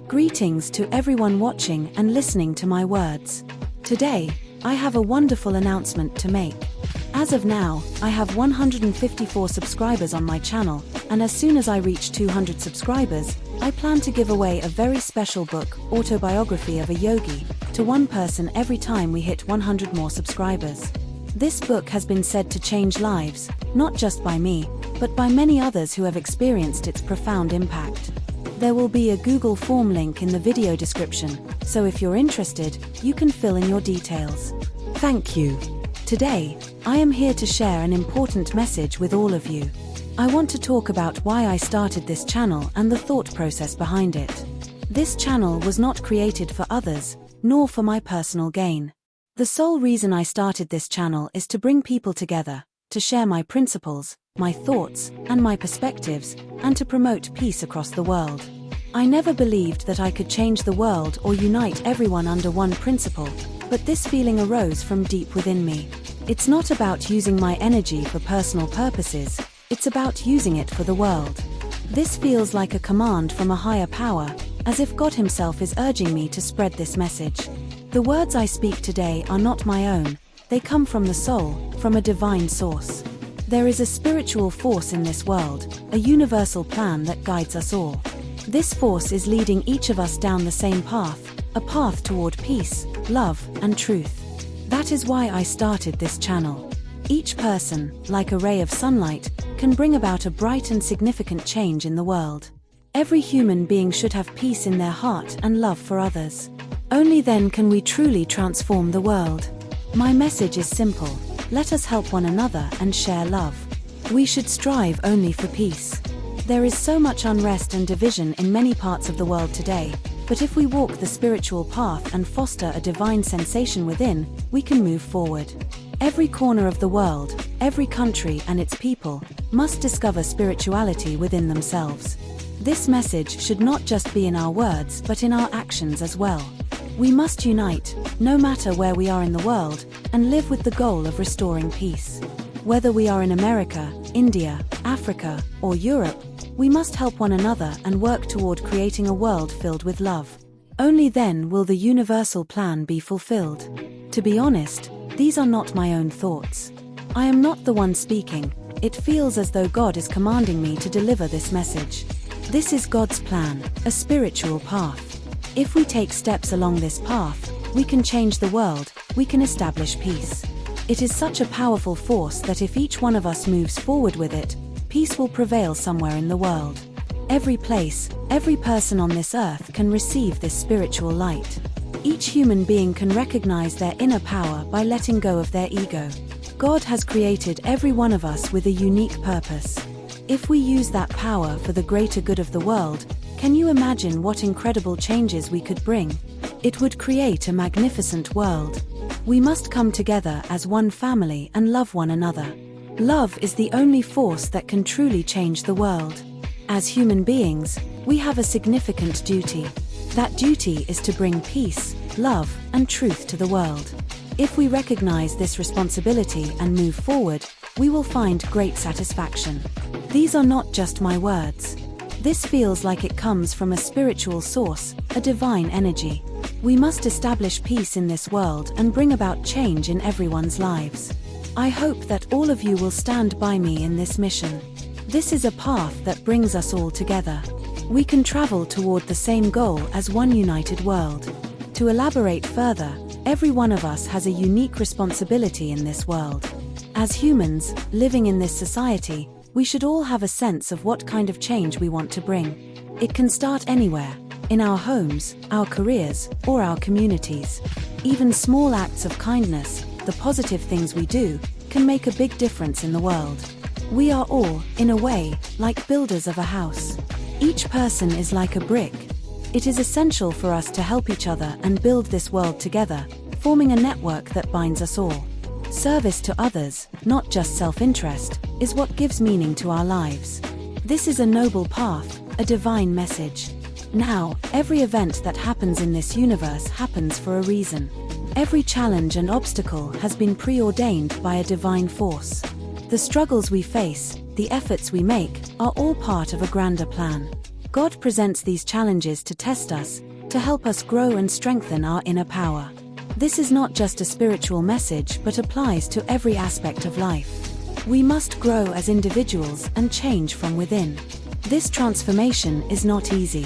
Greetings to everyone watching and listening to my words. Today, I have a wonderful announcement to make. As of now, I have 154 subscribers on my channel, and as soon as I reach 200 subscribers, I plan to give away a very special book, Autobiography of a Yogi, to one person every time we hit 100 more subscribers. This book has been said to change lives, not just by me, but by many others who have experienced its profound impact. There will be a Google form link in the video description, so if you're interested, you can fill in your details. Thank you. Today, I am here to share an important message with all of you. I want to talk about why I started this channel and the thought process behind it. This channel was not created for others, nor for my personal gain. The sole reason I started this channel is to bring people together, to share my principles, my thoughts, and my perspectives, and to promote peace across the world. I never believed that I could change the world or unite everyone under one principle, but this feeling arose from deep within me. It's not about using my energy for personal purposes, it's about using it for the world. This feels like a command from a higher power, as if God Himself is urging me to spread this message. The words I speak today are not my own, they come from the soul, from a divine source. There is a spiritual force in this world, a universal plan that guides us all. This force is leading each of us down the same path, a path toward peace, love, and truth. That is why I started this channel. Each person, like a ray of sunlight, can bring about a bright and significant change in the world. Every human being should have peace in their heart and love for others. Only then can we truly transform the world. My message is simple. Let us help one another and share love. We should strive only for peace. There is so much unrest and division in many parts of the world today, but if we walk the spiritual path and foster a divine sensation within, we can move forward. Every corner of the world, every country and its people, must discover spirituality within themselves. This message should not just be in our words but in our actions as well. We must unite, no matter where we are in the world, and live with the goal of restoring peace. Whether we are in America, India, Africa, or Europe, we must help one another and work toward creating a world filled with love. Only then will the universal plan be fulfilled. To be honest, these are not my own thoughts. I am not the one speaking. It feels as though God is commanding me to deliver this message. This is God's plan, a spiritual path. If we take steps along this path, we can change the world, we can establish peace. It is such a powerful force that if each one of us moves forward with it, peace will prevail somewhere in the world. Every place, every person on this earth can receive this spiritual light. Each human being can recognize their inner power by letting go of their ego. God has created every one of us with a unique purpose. If we use that power for the greater good of the world, can you imagine what incredible changes we could bring? It would create a magnificent world. We must come together as one family and love one another. Love is the only force that can truly change the world. As human beings, we have a significant duty. That duty is to bring peace, love, and truth to the world. If we recognize this responsibility and move forward, we will find great satisfaction. These are not just my words. This feels like it comes from a spiritual source, a divine energy. We must establish peace in this world and bring about change in everyone's lives. I hope that all of you will stand by me in this mission. This is a path that brings us all together. We can travel toward the same goal as one united world. To elaborate further, every one of us has a unique responsibility in this world. As humans, living in this society, we should all have a sense of what kind of change we want to bring. It can start anywhere, in our homes, our careers, or our communities. Even small acts of kindness, the positive things we do, can make a big difference in the world. We are all, in a way, like builders of a house. Each person is like a brick. It is essential for us to help each other and build this world together, forming a network that binds us all. Service to others, not just self-interest, is what gives meaning to our lives. This is a noble path, a divine message. Now, every event that happens in this universe happens for a reason. Every challenge and obstacle has been preordained by a divine force. The struggles we face, the efforts we make, are all part of a grander plan. God presents these challenges to test us, to help us grow and strengthen our inner power. This is not just a spiritual message but applies to every aspect of life. We must grow as individuals and change from within. This transformation is not easy.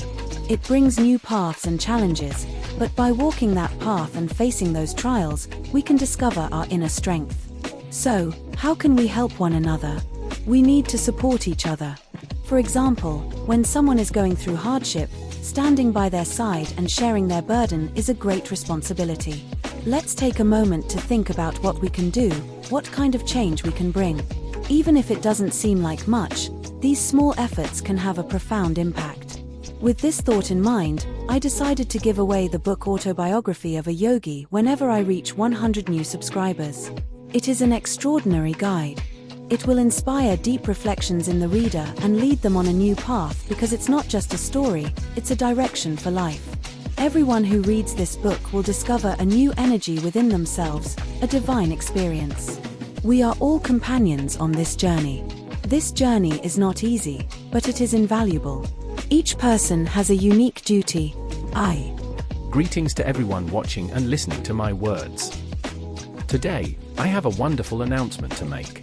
It brings new paths and challenges, but by walking that path and facing those trials, we can discover our inner strength. So, how can we help one another? We need to support each other. For example, when someone is going through hardship, standing by their side and sharing their burden is a great responsibility. Let's take a moment to think about what we can do, what kind of change we can bring. Even if it doesn't seem like much, these small efforts can have a profound impact. With this thought in mind, I decided to give away the book Autobiography of a Yogi whenever I reach 100 new subscribers. It is an extraordinary guide. It will inspire deep reflections in the reader and lead them on a new path because it's not just a story, it's a direction for life. Everyone who reads this book will discover a new energy within themselves, a divine experience. We are all companions on this journey. This journey is not easy, but it is invaluable. Each person has a unique duty. Greetings to everyone watching and listening to my words. Today, I have a wonderful announcement to make.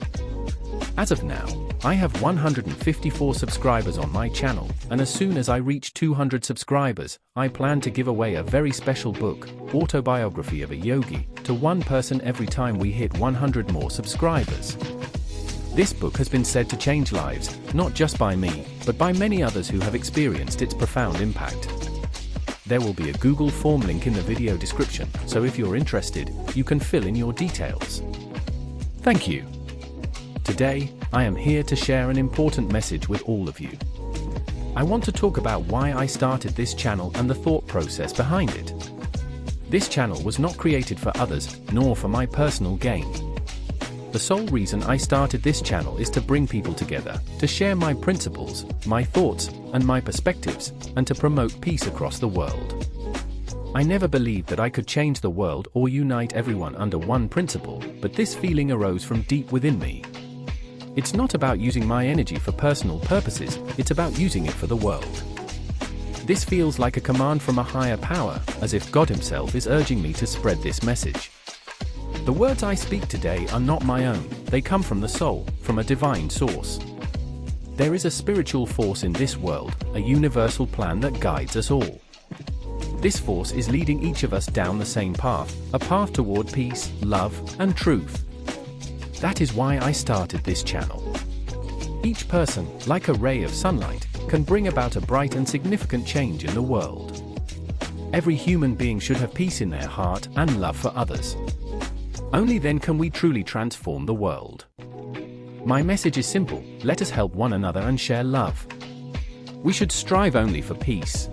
As of now, I have 154 subscribers on my channel, and as soon as I reach 200 subscribers, I plan to give away a very special book, Autobiography of a Yogi, to one person every time we hit 100 more subscribers. This book has been said to change lives, not just by me, but by many others who have experienced its profound impact. There will be a Google form link in the video description, so if you're interested, you can fill in your details. Thank you. Today, I am here to share an important message with all of you. I want to talk about why I started this channel and the thought process behind it. This channel was not created for others, nor for my personal gain. The sole reason I started this channel is to bring people together, to share my principles, my thoughts, and my perspectives, and to promote peace across the world. I never believed that I could change the world or unite everyone under one principle, but this feeling arose from deep within me. It's not about using my energy for personal purposes, it's about using it for the world. This feels like a command from a higher power, as if God Himself is urging me to spread this message. The words I speak today are not my own, they come from the soul, from a divine source. There is a spiritual force in this world, a universal plan that guides us all. This force is leading each of us down the same path, a path toward peace, love, and truth. That is why I started this channel. Each person, like a ray of sunlight, can bring about a bright and significant change in the world. Every human being should have peace in their heart and love for others. Only then can we truly transform the world. My message is simple: let us help one another and share love. We should strive only for peace.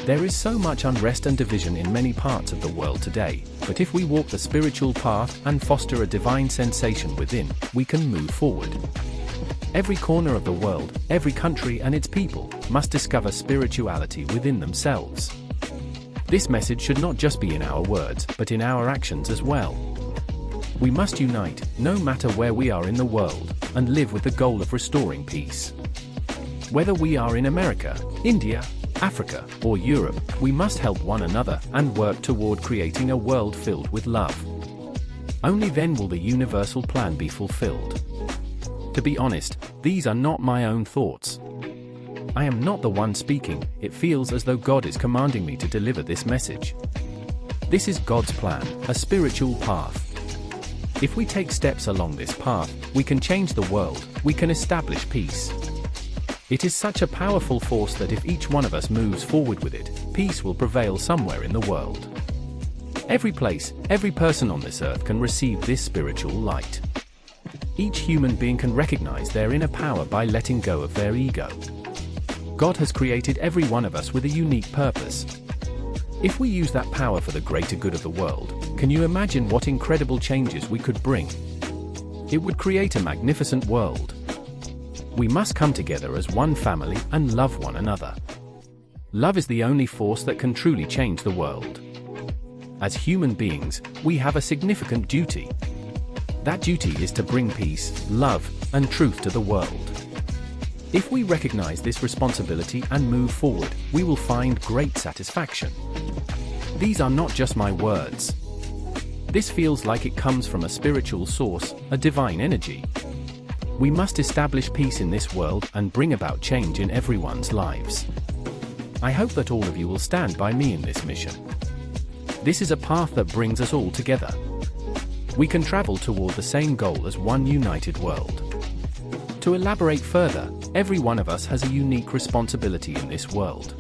There is so much unrest and division in many parts of the world today, but if we walk the spiritual path and foster a divine sensation within, we can move forward. Every corner of the world, every country and its people, must discover spirituality within themselves. This message should not just be in our words, but in our actions as well. We must unite, no matter where we are in the world, and live with the goal of restoring peace. Whether we are in America, India, Africa, or Europe, we must help one another and work toward creating a world filled with love. Only then will the universal plan be fulfilled. To be honest, these are not my own thoughts. I am not the one speaking, it feels as though God is commanding me to deliver this message. This is God's plan, a spiritual path. If we take steps along this path, we can change the world, we can establish peace. It is such a powerful force that if each one of us moves forward with it, peace will prevail somewhere in the world. Every place, every person on this earth can receive this spiritual light. Each human being can recognize their inner power by letting go of their ego. God has created every one of us with a unique purpose. If we use that power for the greater good of the world, can you imagine what incredible changes we could bring? It would create a magnificent world. We must come together as one family and love one another. Love is the only force that can truly change the world. As human beings, we have a significant duty. That duty is to bring peace, love, and truth to the world. If we recognize this responsibility and move forward, we will find great satisfaction. These are not just my words. This feels like it comes from a spiritual source, a divine energy. We must establish peace in this world and bring about change in everyone's lives. I hope that all of you will stand by me in this mission. This is a path that brings us all together. We can travel toward the same goal as one united world. To elaborate further, every one of us has a unique responsibility in this world.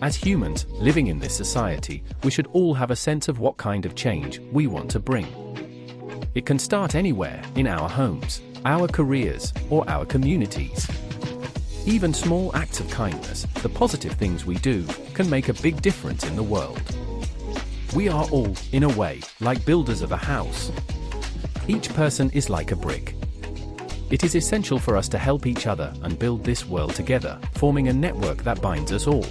As humans, living in this society, we should all have a sense of what kind of change we want to bring. It can start anywhere, in our homes, our careers, or our communities. Even small acts of kindness, the positive things we do, can make a big difference in the world. We are all, in a way, like builders of a house. Each person is like a brick. It is essential for us to help each other and build this world together, forming a network that binds us all.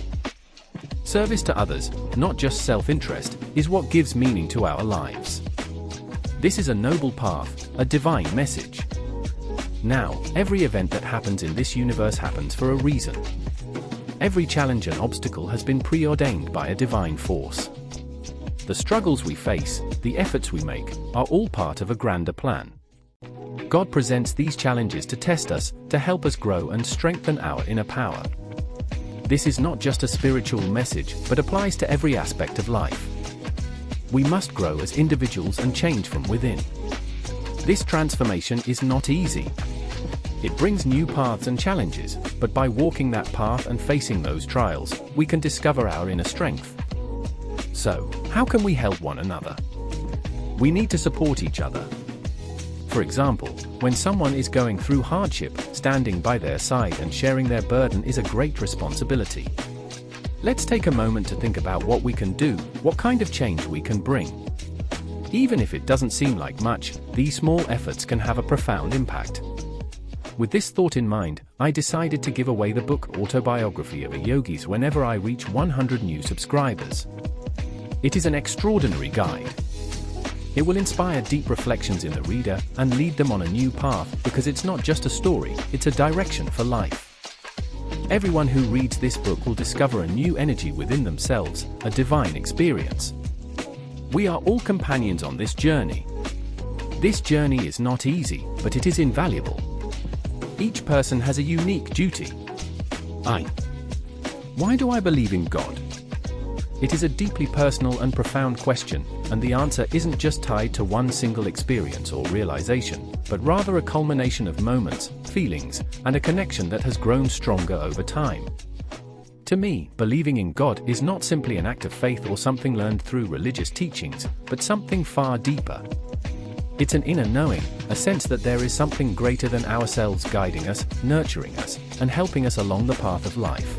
Service to others, not just self-interest, is what gives meaning to our lives. This is a noble path, a divine message. Now, every event that happens in this universe happens for a reason. Every challenge and obstacle has been preordained by a divine force. The struggles we face, the efforts we make, are all part of a grander plan. God presents these challenges to test us, to help us grow and strengthen our inner power. This is not just a spiritual message, but applies to every aspect of life. We must grow as individuals and change from within. This transformation is not easy. It brings new paths and challenges, but by walking that path and facing those trials, we can discover our inner strength. So, how can we help one another? We need to support each other. For example, when someone is going through hardship, standing by their side and sharing their burden is a great responsibility. Let's take a moment to think about what we can do, what kind of change we can bring. Even if it doesn't seem like much, these small efforts can have a profound impact. With this thought in mind, I decided to give away the book Autobiography of a Yogi's whenever I reach 100 new subscribers. It is an extraordinary guide. It will inspire deep reflections in the reader and lead them on a new path, because it's not just a story, it's a direction for life. Everyone who reads this book will discover a new energy within themselves, a divine experience. We are all companions on this journey. This journey is not easy, but it is invaluable. Each person has a unique duty. Why do I believe in God? It is a deeply personal and profound question, and the answer isn't just tied to one single experience or realization, but rather a culmination of moments, feelings, and a connection that has grown stronger over time. To me, believing in God is not simply an act of faith or something learned through religious teachings, but something far deeper. It's an inner knowing, a sense that there is something greater than ourselves guiding us, nurturing us, and helping us along the path of life.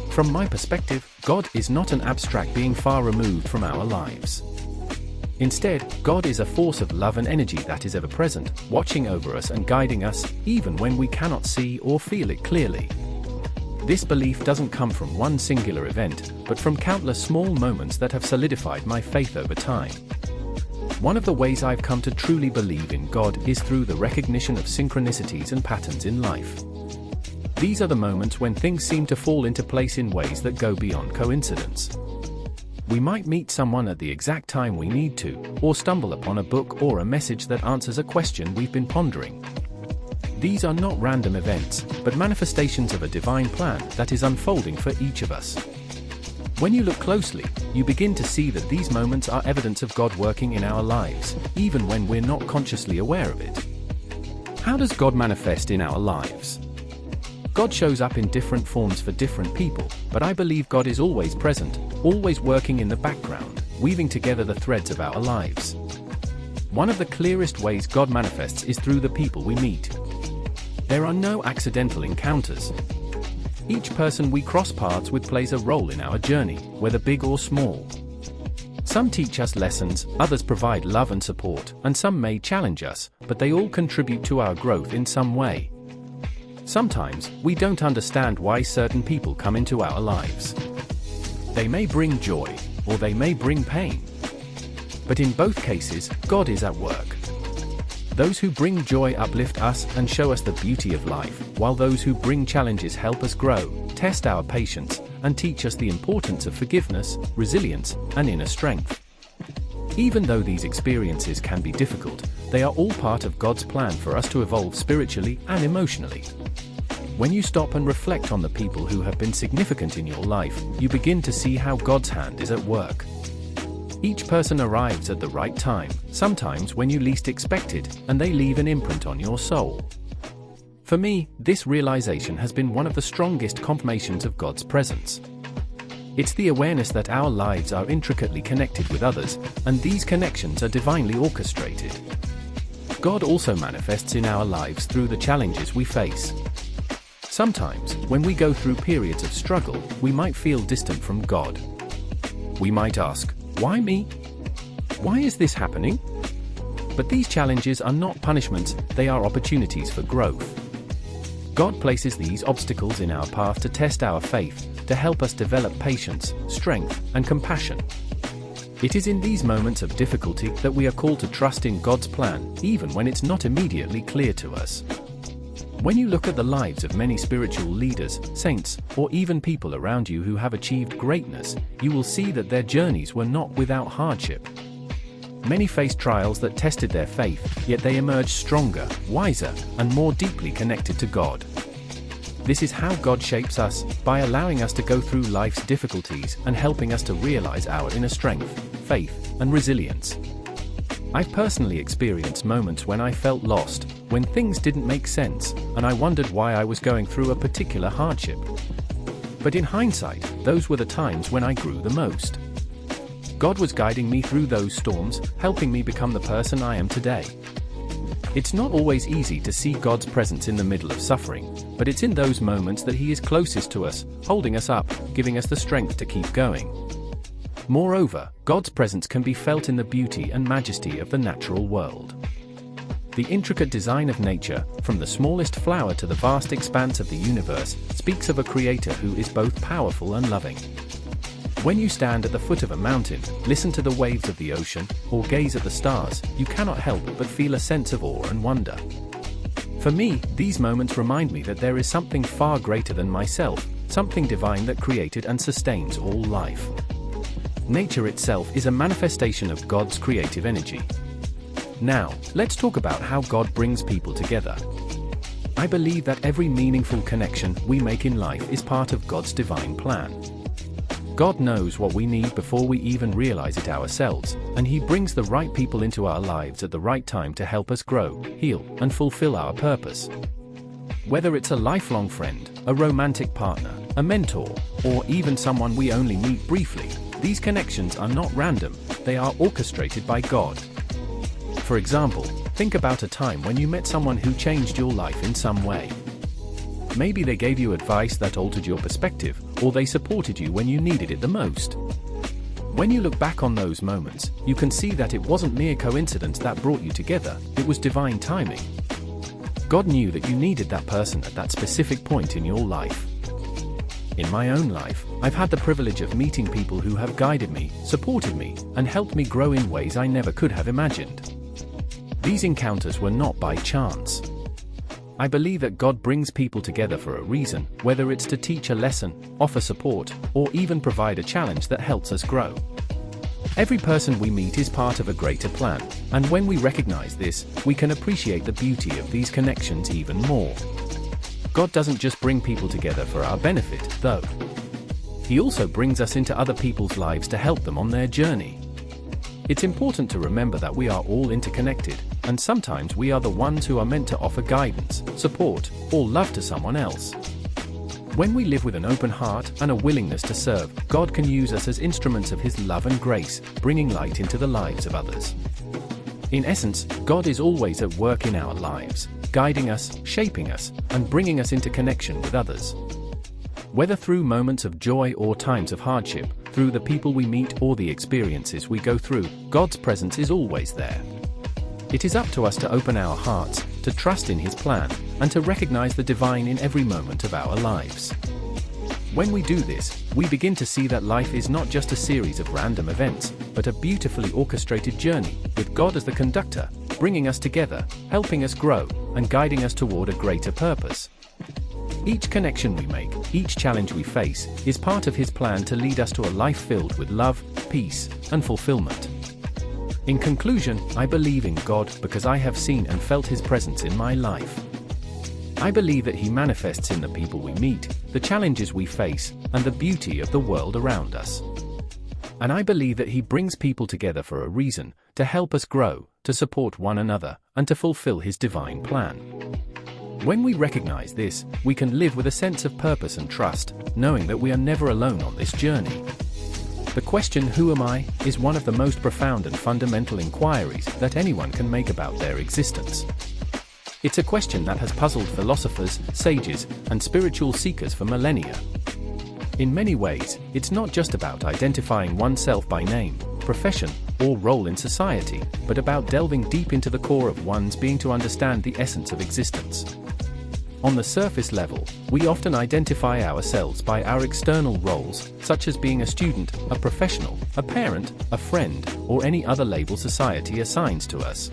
From my perspective, God is not an abstract being far removed from our lives. Instead, God is a force of love and energy that is ever present, watching over us and guiding us, even when we cannot see or feel it clearly. This belief doesn't come from one singular event, but from countless small moments that have solidified my faith over time. One of the ways I've come to truly believe in God is through the recognition of synchronicities and patterns in life. These are the moments when things seem to fall into place in ways that go beyond coincidence. We might meet someone at the exact time we need to, or stumble upon a book or a message that answers a question we've been pondering. These are not random events, but manifestations of a divine plan that is unfolding for each of us. When you look closely, you begin to see that these moments are evidence of God working in our lives, even when we're not consciously aware of it. How does God manifest in our lives? God shows up in different forms for different people, but I believe God is always present, always working in the background, weaving together the threads of our lives. One of the clearest ways God manifests is through the people we meet. There are no accidental encounters. Each person we cross paths with plays a role in our journey, whether big or small. Some teach us lessons, others provide love and support, and some may challenge us, but they all contribute to our growth in some way. Sometimes, we don't understand why certain people come into our lives. They may bring joy, or they may bring pain. But in both cases, God is at work. Those who bring joy uplift us and show us the beauty of life, while those who bring challenges help us grow, test our patience, and teach us the importance of forgiveness, resilience, and inner strength. Even though these experiences can be difficult, they are all part of God's plan for us to evolve spiritually and emotionally. When you stop and reflect on the people who have been significant in your life, you begin to see how God's hand is at work. Each person arrives at the right time, sometimes when you least expect it, and they leave an imprint on your soul. For me, this realization has been one of the strongest confirmations of God's presence. It's the awareness that our lives are intricately connected with others, and these connections are divinely orchestrated. God also manifests in our lives through the challenges we face. Sometimes, when we go through periods of struggle, we might feel distant from God. We might ask, "Why me? Why is this happening?" But these challenges are not punishments, they are opportunities for growth. God places these obstacles in our path to test our faith, to help us develop patience, strength, and compassion. It is in these moments of difficulty that we are called to trust in God's plan, even when it's not immediately clear to us. When you look at the lives of many spiritual leaders, saints, or even people around you who have achieved greatness, you will see that their journeys were not without hardship. Many faced trials that tested their faith, yet they emerged stronger, wiser, and more deeply connected to God. This is how God shapes us, by allowing us to go through life's difficulties and helping us to realize our inner strength, faith, and resilience. I've personally experienced moments when I felt lost, when things didn't make sense, and I wondered why I was going through a particular hardship. But in hindsight, those were the times when I grew the most. God was guiding me through those storms, helping me become the person I am today. It's not always easy to see God's presence in the middle of suffering, but it's in those moments that He is closest to us, holding us up, giving us the strength to keep going. Moreover, God's presence can be felt in the beauty and majesty of the natural world. The intricate design of nature, from the smallest flower to the vast expanse of the universe, speaks of a creator who is both powerful and loving. When you stand at the foot of a mountain, listen to the waves of the ocean, or gaze at the stars, you cannot help but feel a sense of awe and wonder. For me, these moments remind me that there is something far greater than myself, something divine that created and sustains all life. Nature itself is a manifestation of God's creative energy. Now, let's talk about how God brings people together. I believe that every meaningful connection we make in life is part of God's divine plan. God knows what we need before we even realize it ourselves, and He brings the right people into our lives at the right time to help us grow, heal, and fulfill our purpose. Whether it's a lifelong friend, a romantic partner, a mentor, or even someone we only meet briefly, these connections are not random, they are orchestrated by God. For example, think about a time when you met someone who changed your life in some way. Maybe they gave you advice that altered your perspective, or they supported you when you needed it the most. When you look back on those moments, you can see that it wasn't mere coincidence that brought you together, it was divine timing. God knew that you needed that person at that specific point in your life. In my own life, I've had the privilege of meeting people who have guided me, supported me, and helped me grow in ways I never could have imagined. These encounters were not by chance. I believe that God brings people together for a reason, whether it's to teach a lesson, offer support, or even provide a challenge that helps us grow. Every person we meet is part of a greater plan, and when we recognize this, we can appreciate the beauty of these connections even more. God doesn't just bring people together for our benefit, though. He also brings us into other people's lives to help them on their journey. It's important to remember that we are all interconnected, and sometimes we are the ones who are meant to offer guidance, support, or love to someone else. When we live with an open heart and a willingness to serve, God can use us as instruments of His love and grace, bringing light into the lives of others. In essence, God is always at work in our lives, guiding us, shaping us, and bringing us into connection with others. Whether through moments of joy or times of hardship, through the people we meet or the experiences we go through, God's presence is always there. It is up to us to open our hearts, to trust in His plan, and to recognize the divine in every moment of our lives. When we do this, we begin to see that life is not just a series of random events, but a beautifully orchestrated journey, with God as the conductor, bringing us together, helping us grow, and guiding us toward a greater purpose. Each connection we make, each challenge we face, is part of His plan to lead us to a life filled with love, peace, and fulfillment. In conclusion, I believe in God because I have seen and felt His presence in my life. I believe that He manifests in the people we meet, the challenges we face, and the beauty of the world around us. And I believe that He brings people together for a reason, to help us grow, to support one another, and to fulfill His divine plan. When we recognize this, we can live with a sense of purpose and trust, knowing that we are never alone on this journey. The question, "Who am I?" is one of the most profound and fundamental inquiries that anyone can make about their existence. It's a question that has puzzled philosophers, sages, and spiritual seekers for millennia. In many ways, it's not just about identifying oneself by name, profession, or role in society, but about delving deep into the core of one's being to understand the essence of existence. On the surface level, we often identify ourselves by our external roles, such as being a student, a professional, a parent, a friend, or any other label society assigns to us.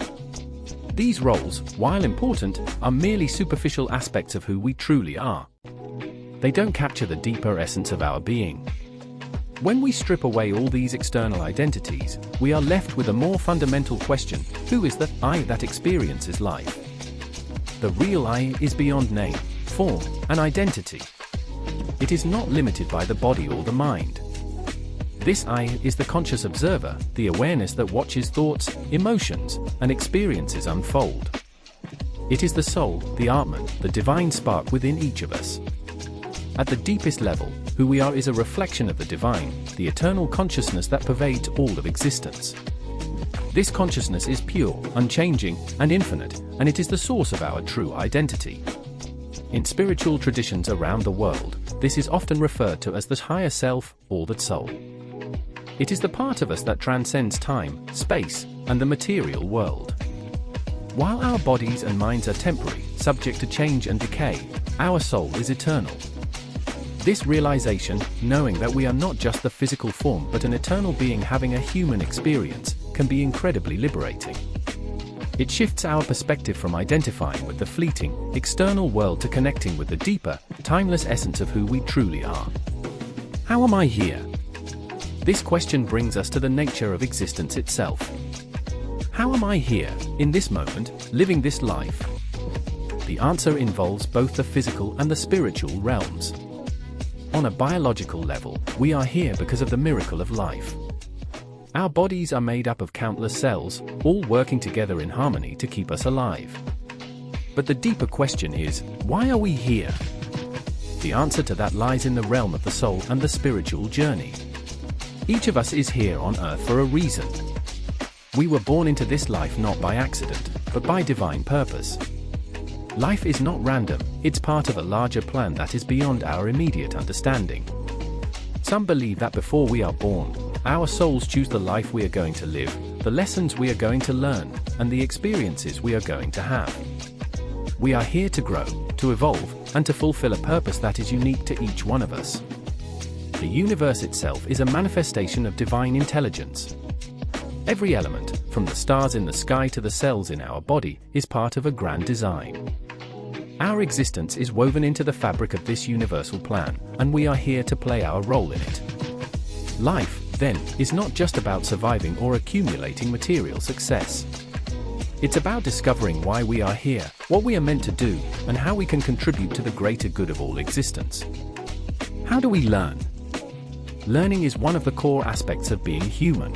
These roles, while important, are merely superficial aspects of who we truly are. They don't capture the deeper essence of our being. When we strip away all these external identities, we are left with a more fundamental question: who is the I that experiences life? The real I is beyond name, form, and identity. It is not limited by the body or the mind. This I is the conscious observer, the awareness that watches thoughts, emotions, and experiences unfold. It is the soul, the Atman, the divine spark within each of us. At the deepest level, who we are is a reflection of the divine, the eternal consciousness that pervades all of existence. This consciousness is pure, unchanging, and infinite, and it is the source of our true identity. In spiritual traditions around the world, this is often referred to as the higher self, or the soul. It is the part of us that transcends time, space, and the material world. While our bodies and minds are temporary, subject to change and decay, our soul is eternal. This realization, knowing that we are not just the physical form but an eternal being having a human experience, can be incredibly liberating. It shifts our perspective from identifying with the fleeting, external world to connecting with the deeper, timeless essence of who we truly are. How am I here? This question brings us to the nature of existence itself. How am I here, in this moment, living this life? The answer involves both the physical and the spiritual realms. On a biological level, we are here because of the miracle of life. Our bodies are made up of countless cells, all working together in harmony to keep us alive. But the deeper question is, why are we here? The answer to that lies in the realm of the soul and the spiritual journey. Each of us is here on earth for a reason. We were born into this life not by accident, but by divine purpose. Life is not random, it's part of a larger plan that is beyond our immediate understanding. Some believe that before we are born, our souls choose the life we are going to live, the lessons we are going to learn, and the experiences we are going to have. We are here to grow, to evolve, and to fulfill a purpose that is unique to each one of us. The universe itself is a manifestation of divine intelligence. Every element, from the stars in the sky to the cells in our body, is part of a grand design. Our existence is woven into the fabric of this universal plan, and we are here to play our role in it. Life, then, is not just about surviving or accumulating material success. It's about discovering why we are here, what we are meant to do, and how we can contribute to the greater good of all existence. How do we learn? Learning is one of the core aspects of being human.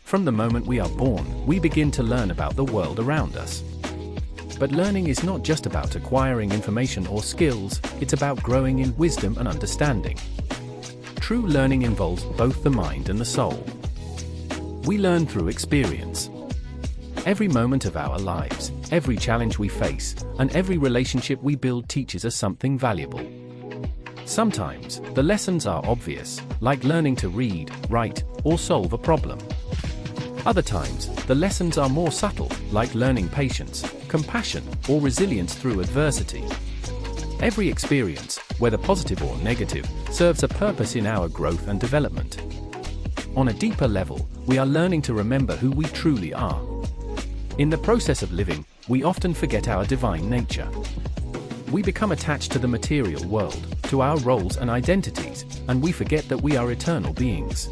From the moment we are born, we begin to learn about the world around us. But learning is not just about acquiring information or skills, it's about growing in wisdom and understanding. True learning involves both the mind and the soul. We learn through experience. Every moment of our lives, every challenge we face, and every relationship we build teaches us something valuable. Sometimes, the lessons are obvious, like learning to read, write, or solve a problem. Other times, the lessons are more subtle, like learning patience, compassion, or resilience through adversity. Every experience, whether positive or negative, serves a purpose in our growth and development. On a deeper level, we are learning to remember who we truly are. In the process of living, we often forget our divine nature. We become attached to the material world, to our roles and identities, and we forget that we are eternal beings.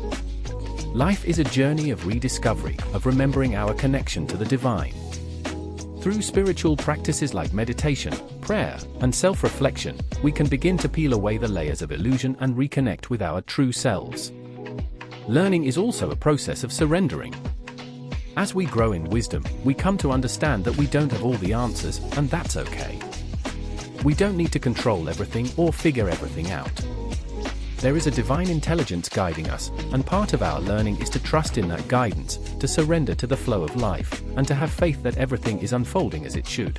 Life is a journey of rediscovery, of remembering our connection to the divine. Through spiritual practices like meditation, prayer, and self-reflection, we can begin to peel away the layers of illusion and reconnect with our true selves. Learning is also a process of surrendering. As we grow in wisdom, we come to understand that we don't have all the answers, and that's okay. We don't need to control everything or figure everything out. There is a divine intelligence guiding us, and part of our learning is to trust in that guidance, to surrender to the flow of life, and to have faith that everything is unfolding as it should.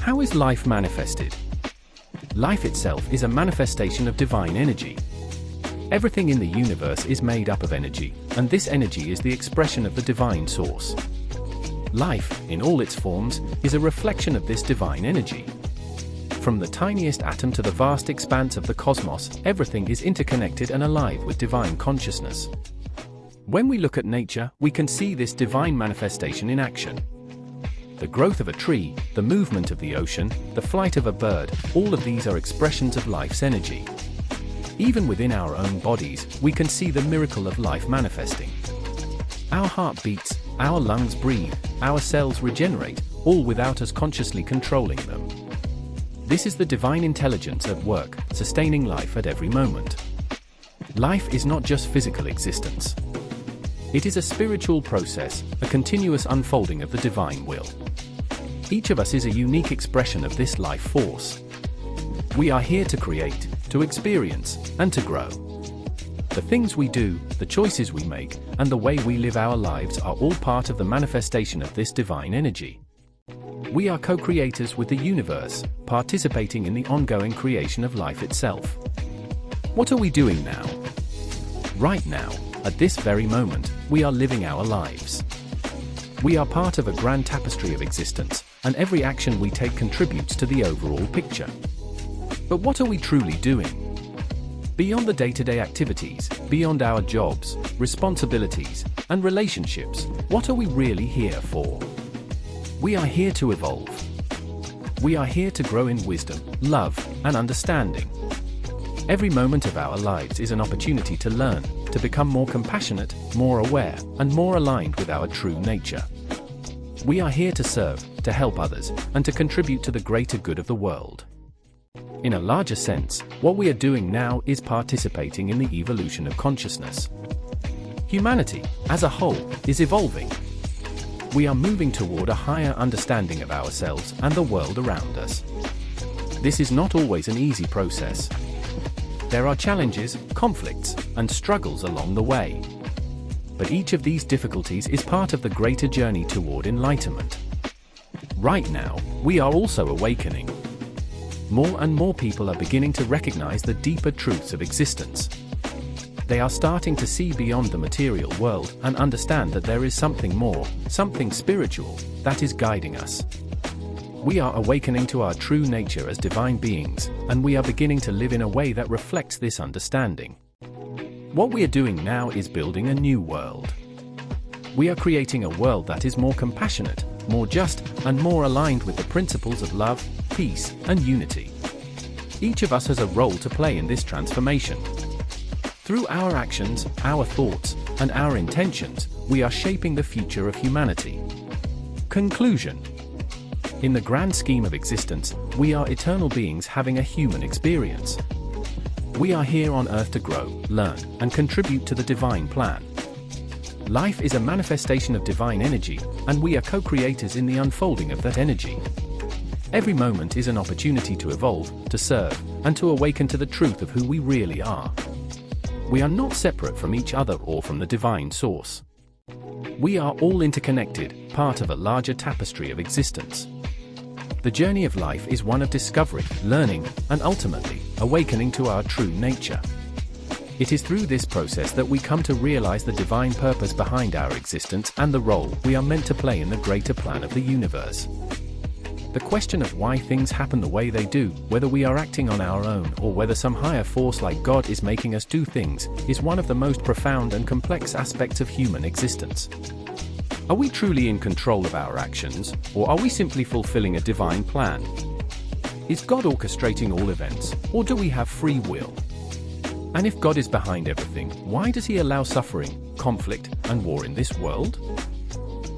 How is life manifested? Life itself is a manifestation of divine energy. Everything in the universe is made up of energy, and this energy is the expression of the divine source. Life, in all its forms, is a reflection of this divine energy. From the tiniest atom to the vast expanse of the cosmos, everything is interconnected and alive with divine consciousness. When we look at nature, we can see this divine manifestation in action. The growth of a tree, the movement of the ocean, the flight of a bird, all of these are expressions of life's energy. Even within our own bodies, we can see the miracle of life manifesting. Our heart beats, our lungs breathe, our cells regenerate, all without us consciously controlling them. This is the divine intelligence at work, sustaining life at every moment. Life is not just physical existence. It is a spiritual process, a continuous unfolding of the divine will. Each of us is a unique expression of this life force. We are here to create, to experience, and to grow. The things we do, the choices we make, and the way we live our lives are all part of the manifestation of this divine energy. We are co-creators with the universe, participating in the ongoing creation of life itself. What are we doing now? Right now, at this very moment, we are living our lives. We are part of a grand tapestry of existence, and every action we take contributes to the overall picture. But what are we truly doing? Beyond the day-to-day activities, beyond our jobs, responsibilities, and relationships, what are we really here for? We are here to evolve. We are here to grow in wisdom, love, and understanding. Every moment of our lives is an opportunity to learn, to become more compassionate, more aware, and more aligned with our true nature. We are here to serve, to help others, and to contribute to the greater good of the world. In a larger sense, what we are doing now is participating in the evolution of consciousness. Humanity, as a whole, is evolving. We are moving toward a higher understanding of ourselves and the world around us. This is not always an easy process. There are challenges, conflicts, and struggles along the way. But each of these difficulties is part of the greater journey toward enlightenment. Right now, we are also awakening. More and more people are beginning to recognize the deeper truths of existence. They are starting to see beyond the material world and understand that there is something more, something spiritual, that is guiding us. We are awakening to our true nature as divine beings, and we are beginning to live in a way that reflects this understanding. What we are doing now is building a new world. We are creating a world that is more compassionate, more just, and more aligned with the principles of love, peace, and unity. Each of us has a role to play in this transformation. Through our actions, our thoughts, and our intentions, we are shaping the future of humanity. Conclusion. In the grand scheme of existence, we are eternal beings having a human experience. We are here on earth to grow, learn, and contribute to the divine plan. Life is a manifestation of divine energy, and we are co-creators in the unfolding of that energy. Every moment is an opportunity to evolve, to serve, and to awaken to the truth of who we really are. We are not separate from each other or from the divine source. We are all interconnected, part of a larger tapestry of existence. The journey of life is one of discovery, learning, and ultimately, awakening to our true nature. It is through this process that we come to realize the divine purpose behind our existence and the role we are meant to play in the greater plan of the universe. The question of why things happen the way they do, whether we are acting on our own or whether some higher force like God is making us do things, is one of the most profound and complex aspects of human existence. Are we truly in control of our actions, or are we simply fulfilling a divine plan? Is God orchestrating all events, or do we have free will? And if God is behind everything, why does He allow suffering, conflict, and war in this world?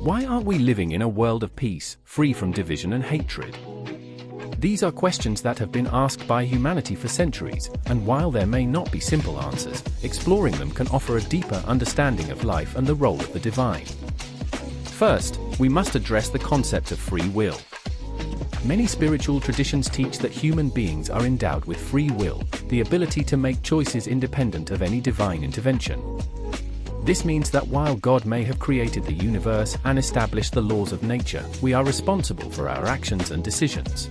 Why aren't we living in a world of peace, free from division and hatred? These are questions that have been asked by humanity for centuries, and while there may not be simple answers, exploring them can offer a deeper understanding of life and the role of the divine. First, we must address the concept of free will. Many spiritual traditions teach that human beings are endowed with free will, the ability to make choices independent of any divine intervention. This means that while God may have created the universe and established the laws of nature, we are responsible for our actions and decisions.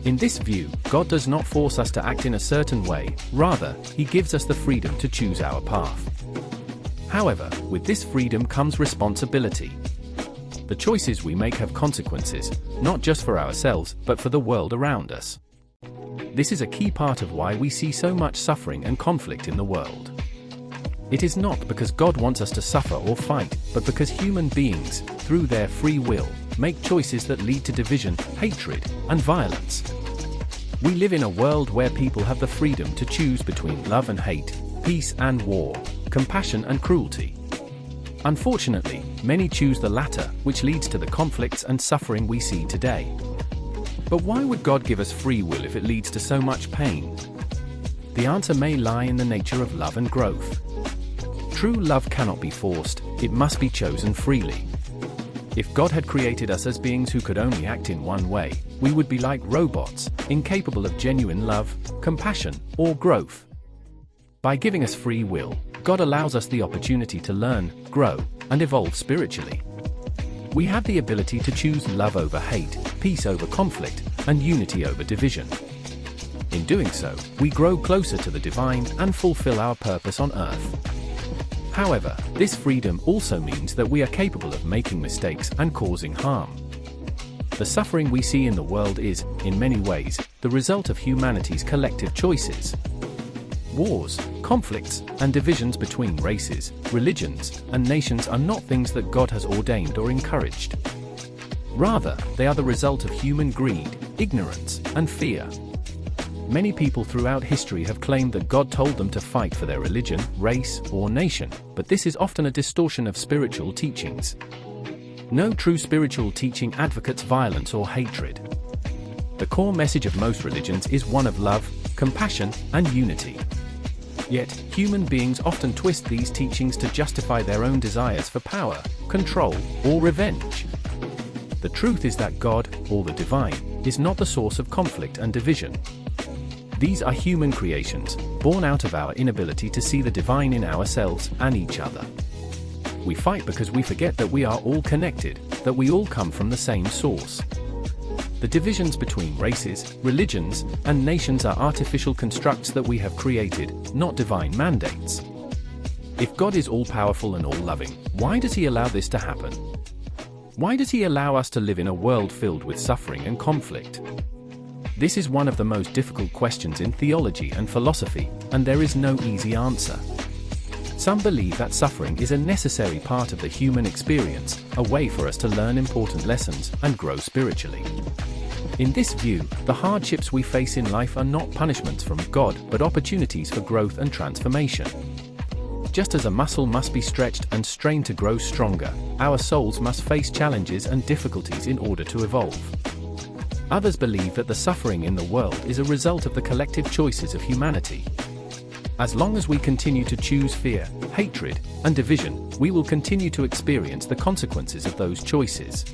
In this view, God does not force us to act in a certain way, rather, He gives us the freedom to choose our path. However, with this freedom comes responsibility. The choices we make have consequences, not just for ourselves, but for the world around us. This is a key part of why we see so much suffering and conflict in the world. It is not because God wants us to suffer or fight, but because human beings, through their free will, make choices that lead to division, hatred, and violence. We live in a world where people have the freedom to choose between love and hate, peace and war, compassion and cruelty. Unfortunately, many choose the latter, which leads to the conflicts and suffering we see today. But why would God give us free will if it leads to so much pain? The answer may lie in the nature of love and growth. True love cannot be forced, it must be chosen freely. If God had created us as beings who could only act in one way, we would be like robots, incapable of genuine love, compassion, or growth. By giving us free will, God allows us the opportunity to learn, grow, and evolve spiritually. We have the ability to choose love over hate, peace over conflict, and unity over division. In doing so, we grow closer to the divine and fulfill our purpose on earth. However, this freedom also means that we are capable of making mistakes and causing harm. The suffering we see in the world is, in many ways, the result of humanity's collective choices. Wars, conflicts, and divisions between races, religions, and nations are not things that God has ordained or encouraged. Rather, they are the result of human greed, ignorance, and fear. Many people throughout history have claimed that God told them to fight for their religion, race, or nation, but this is often a distortion of spiritual teachings. No true spiritual teaching advocates violence or hatred. The core message of most religions is one of love, compassion, and unity. Yet, human beings often twist these teachings to justify their own desires for power, control, or revenge. The truth is that God, or the divine, is not the source of conflict and division. These are human creations, born out of our inability to see the divine in ourselves and each other. We fight because we forget that we are all connected, that we all come from the same source. The divisions between races, religions, and nations are artificial constructs that we have created, not divine mandates. If God is all-powerful and all-loving, why does He allow this to happen? Why does He allow us to live in a world filled with suffering and conflict? This is one of the most difficult questions in theology and philosophy, and there is no easy answer. Some believe that suffering is a necessary part of the human experience, a way for us to learn important lessons and grow spiritually. In this view, the hardships we face in life are not punishments from God, but opportunities for growth and transformation. Just as a muscle must be stretched and strained to grow stronger, our souls must face challenges and difficulties in order to evolve. Others believe that the suffering in the world is a result of the collective choices of humanity. As long as we continue to choose fear, hatred, and division, we will continue to experience the consequences of those choices.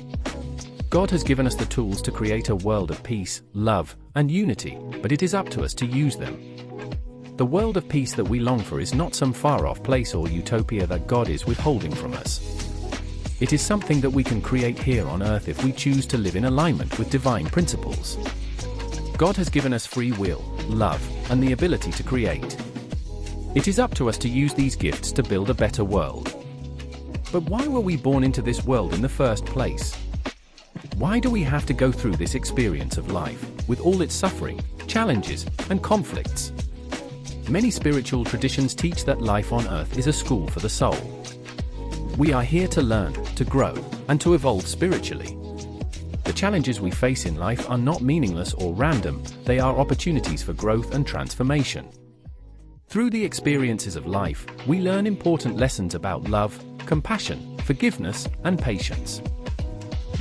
God has given us the tools to create a world of peace, love, and unity, but it is up to us to use them. The world of peace that we long for is not some far-off place or utopia that God is withholding from us. It is something that we can create here on earth if we choose to live in alignment with divine principles. God has given us free will, love, and the ability to create. It is up to us to use these gifts to build a better world. But why were we born into this world in the first place? Why do we have to go through this experience of life, with all its suffering, challenges, and conflicts? Many spiritual traditions teach that life on earth is a school for the soul. We are here to learn, to grow, and to evolve spiritually. The challenges we face in life are not meaningless or random, they are opportunities for growth and transformation. Through the experiences of life, we learn important lessons about love, compassion, forgiveness, and patience.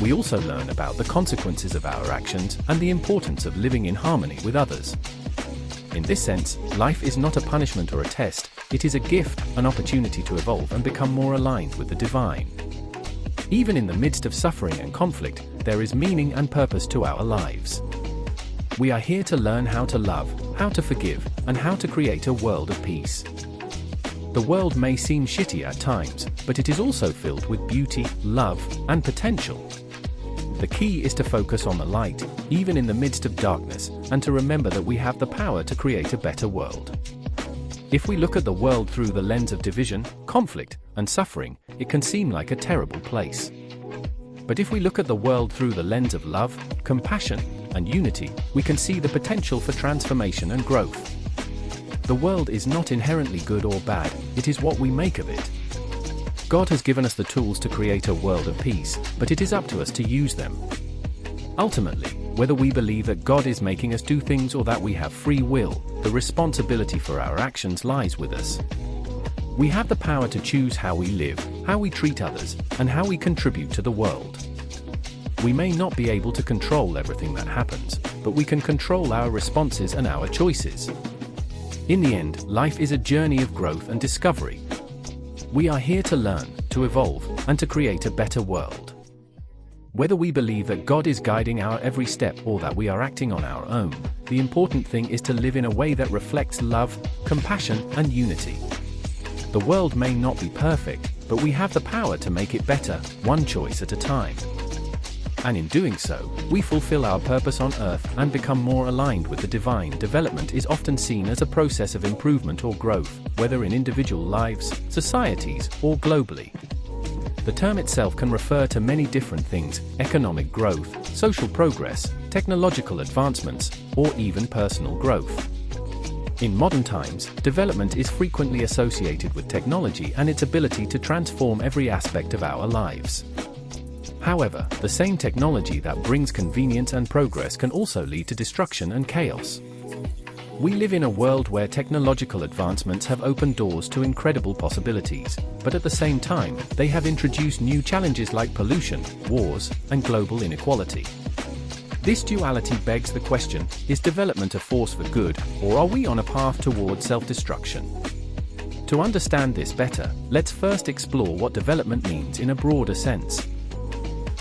We also learn about the consequences of our actions and the importance of living in harmony with others. In this sense, life is not a punishment or a test, it is a gift, an opportunity to evolve and become more aligned with the divine. Even in the midst of suffering and conflict, there is meaning and purpose to our lives. We are here to learn how to love, how to forgive, and how to create a world of peace. The world may seem shitty at times, but it is also filled with beauty, love, and potential. The key is to focus on the light, even in the midst of darkness, and to remember that we have the power to create a better world. If we look at the world through the lens of division, conflict, and suffering, it can seem like a terrible place. But if we look at the world through the lens of love, compassion, and unity, we can see the potential for transformation and growth. The world is not inherently good or bad, it is what we make of it. God has given us the tools to create a world of peace, but it is up to us to use them. Ultimately, whether we believe that God is making us do things or that we have free will, the responsibility for our actions lies with us. We have the power to choose how we live, how we treat others, and how we contribute to the world. We may not be able to control everything that happens, but we can control our responses and our choices. In the end, life is a journey of growth and discovery. We are here to learn, to evolve, and to create a better world. Whether we believe that God is guiding our every step or that we are acting on our own, the important thing is to live in a way that reflects love, compassion, and unity. The world may not be perfect, but we have the power to make it better, one choice at a time. And in doing so, we fulfill our purpose on earth and become more aligned with the divine. Development is often seen as a process of improvement or growth, whether in individual lives, societies, or globally. The term itself can refer to many different things: economic growth, social progress, technological advancements, or even personal growth. In modern times, development is frequently associated with technology and its ability to transform every aspect of our lives. However, the same technology that brings convenience and progress can also lead to destruction and chaos. We live in a world where technological advancements have opened doors to incredible possibilities, but at the same time, they have introduced new challenges like pollution, wars, and global inequality. This duality begs the question, is development a force for good, or are we on a path toward self-destruction? To understand this better, let's first explore what development means in a broader sense.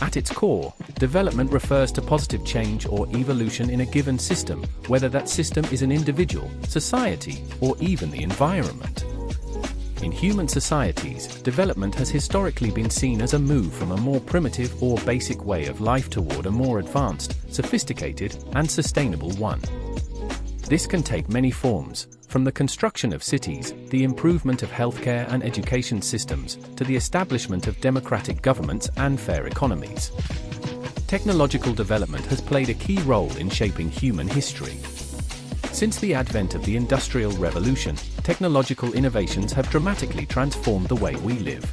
At its core, development refers to positive change or evolution in a given system, whether that system is an individual, society, or even the environment. In human societies, development has historically been seen as a move from a more primitive or basic way of life toward a more advanced, sophisticated, and sustainable one. This can take many forms, from the construction of cities, the improvement of healthcare and education systems, to the establishment of democratic governments and fair economies. Technological development has played a key role in shaping human history. Since the advent of the Industrial Revolution, technological innovations have dramatically transformed the way we live.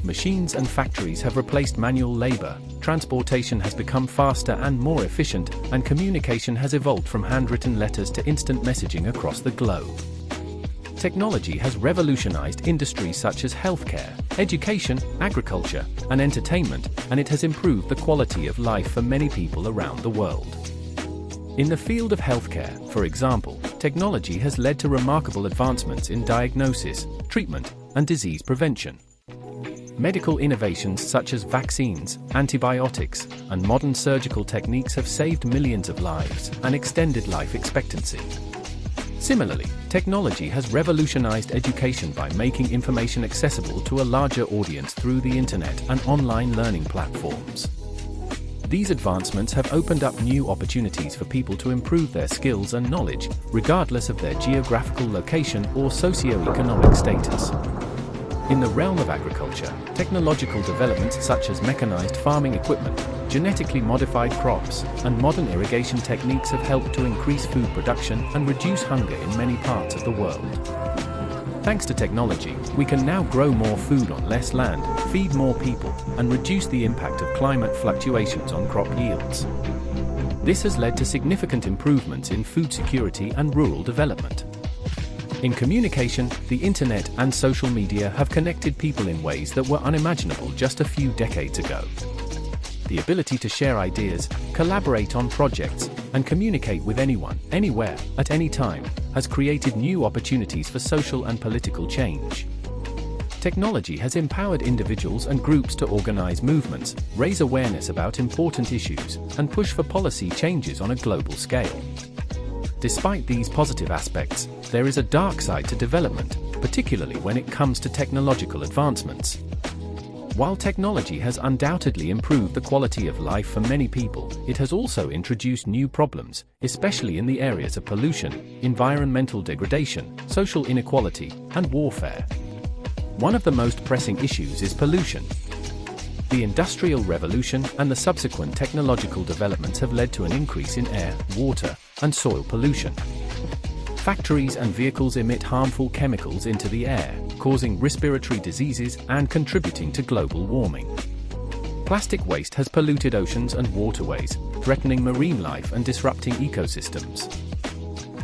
Machines and factories have replaced manual labor, transportation has become faster and more efficient, and communication has evolved from handwritten letters to instant messaging across the globe. Technology has revolutionized industries such as healthcare, education, agriculture, and entertainment, and it has improved the quality of life for many people around the world. In the field of healthcare, for example, technology has led to remarkable advancements in diagnosis, treatment, and disease prevention. Medical innovations such as vaccines, antibiotics, and modern surgical techniques have saved millions of lives and extended life expectancy. Similarly, technology has revolutionized education by making information accessible to a larger audience through the internet and online learning platforms. These advancements have opened up new opportunities for people to improve their skills and knowledge, regardless of their geographical location or socio-economic status. In the realm of agriculture, technological developments such as mechanized farming equipment, genetically modified crops, and modern irrigation techniques have helped to increase food production and reduce hunger in many parts of the world. Thanks to technology, we can now grow more food on less land, feed more people, and reduce the impact of climate fluctuations on crop yields. This has led to significant improvements in food security and rural development. In communication, the internet and social media have connected people in ways that were unimaginable just a few decades ago. The ability to share ideas, collaborate on projects, and communicate with anyone, anywhere, at any time, has created new opportunities for social and political change. Technology has empowered individuals and groups to organize movements, raise awareness about important issues, and push for policy changes on a global scale. Despite these positive aspects, there is a dark side to development, particularly when it comes to technological advancements. While technology has undoubtedly improved the quality of life for many people, it has also introduced new problems, especially in the areas of pollution, environmental degradation, social inequality, and warfare. One of the most pressing issues is pollution. The Industrial Revolution and the subsequent technological developments have led to an increase in air, water, and soil pollution. Factories and vehicles emit harmful chemicals into the air, causing respiratory diseases and contributing to global warming. Plastic waste has polluted oceans and waterways, threatening marine life and disrupting ecosystems.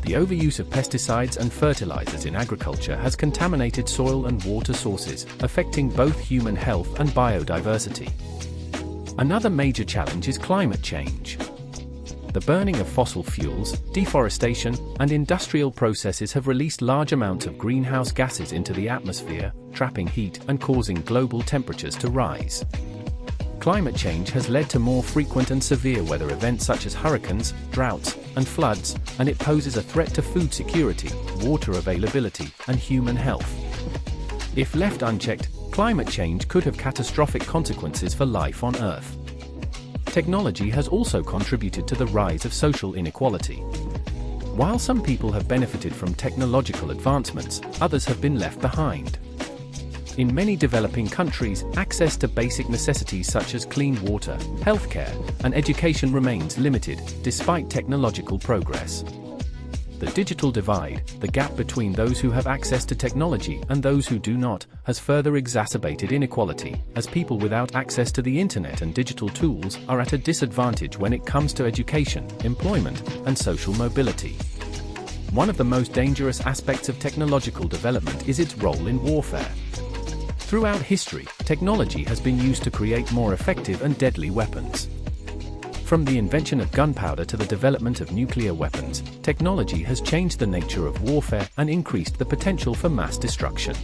The overuse of pesticides and fertilizers in agriculture has contaminated soil and water sources, affecting both human health and biodiversity. Another major challenge is climate change. The burning of fossil fuels, deforestation, and industrial processes have released large amounts of greenhouse gases into the atmosphere, trapping heat and causing global temperatures to rise. Climate change has led to more frequent and severe weather events such as hurricanes, droughts, and floods, and it poses a threat to food security, water availability, and human health. If left unchecked, climate change could have catastrophic consequences for life on Earth. Technology has also contributed to the rise of social inequality. While some people have benefited from technological advancements, others have been left behind. In many developing countries, access to basic necessities such as clean water, healthcare, and education remains limited, despite technological progress. The digital divide, the gap between those who have access to technology and those who do not, has further exacerbated inequality, as people without access to the internet and digital tools are at a disadvantage when it comes to education, employment, and social mobility. One of the most dangerous aspects of technological development is its role in warfare. Throughout history, technology has been used to create more effective and deadly weapons. From the invention of gunpowder to the development of nuclear weapons, technology has changed the nature of warfare and increased the potential for mass destruction.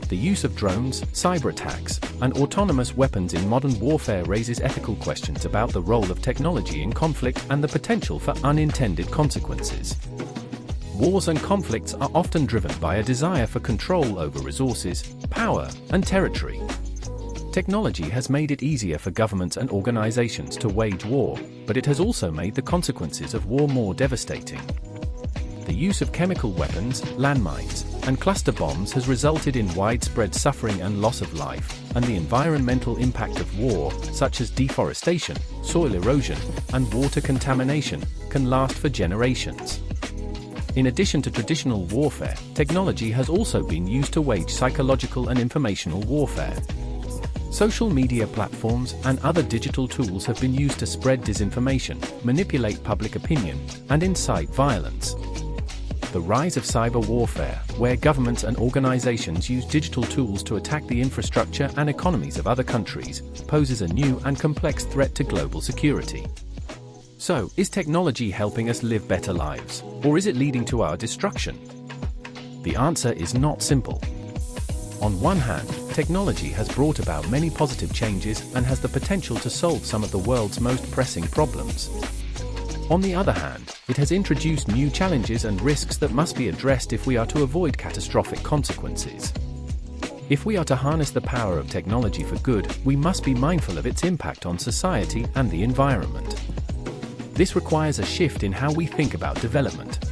The use of drones, cyber attacks, and autonomous weapons in modern warfare raises ethical questions about the role of technology in conflict and the potential for unintended consequences. Wars and conflicts are often driven by a desire for control over resources, power, and territory. Technology has made it easier for governments and organizations to wage war, but it has also made the consequences of war more devastating. The use of chemical weapons, landmines, and cluster bombs has resulted in widespread suffering and loss of life, and the environmental impact of war, such as deforestation, soil erosion, and water contamination, can last for generations. In addition to traditional warfare, technology has also been used to wage psychological and informational warfare. Social media platforms and other digital tools have been used to spread disinformation, manipulate public opinion, and incite violence. The rise of cyber warfare, where governments and organizations use digital tools to attack the infrastructure and economies of other countries, poses a new and complex threat to global security. So, is technology helping us live better lives, or is it leading to our destruction? The answer is not simple. On one hand, technology has brought about many positive changes and has the potential to solve some of the world's most pressing problems. On the other hand, it has introduced new challenges and risks that must be addressed if we are to avoid catastrophic consequences. If we are to harness the power of technology for good, we must be mindful of its impact on society and the environment. This requires a shift in how we think about development.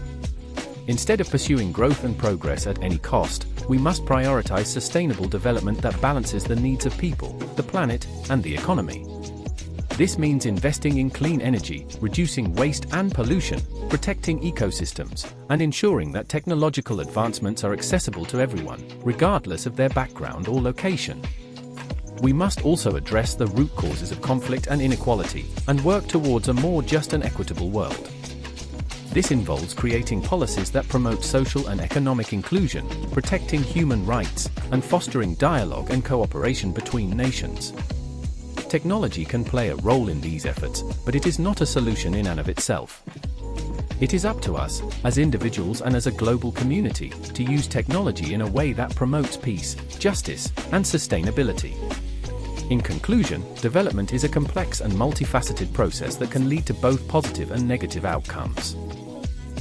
Instead of pursuing growth and progress at any cost, we must prioritize sustainable development that balances the needs of people, the planet, and the economy. This means investing in clean energy, reducing waste and pollution, protecting ecosystems, and ensuring that technological advancements are accessible to everyone, regardless of their background or location. We must also address the root causes of conflict and inequality, and work towards a more just and equitable world. This involves creating policies that promote social and economic inclusion, protecting human rights, and fostering dialogue and cooperation between nations. Technology can play a role in these efforts, but it is not a solution in and of itself. It is up to us, as individuals and as a global community, to use technology in a way that promotes peace, justice, and sustainability. In conclusion, development is a complex and multifaceted process that can lead to both positive and negative outcomes.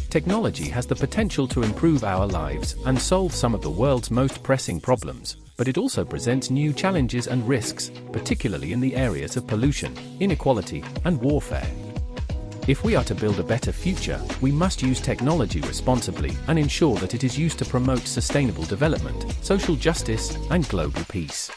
Technology has the potential to improve our lives and solve some of the world's most pressing problems, but it also presents new challenges and risks, particularly in the areas of pollution, inequality, and warfare. If we are to build a better future, we must use technology responsibly and ensure that it is used to promote sustainable development, social justice, and global peace.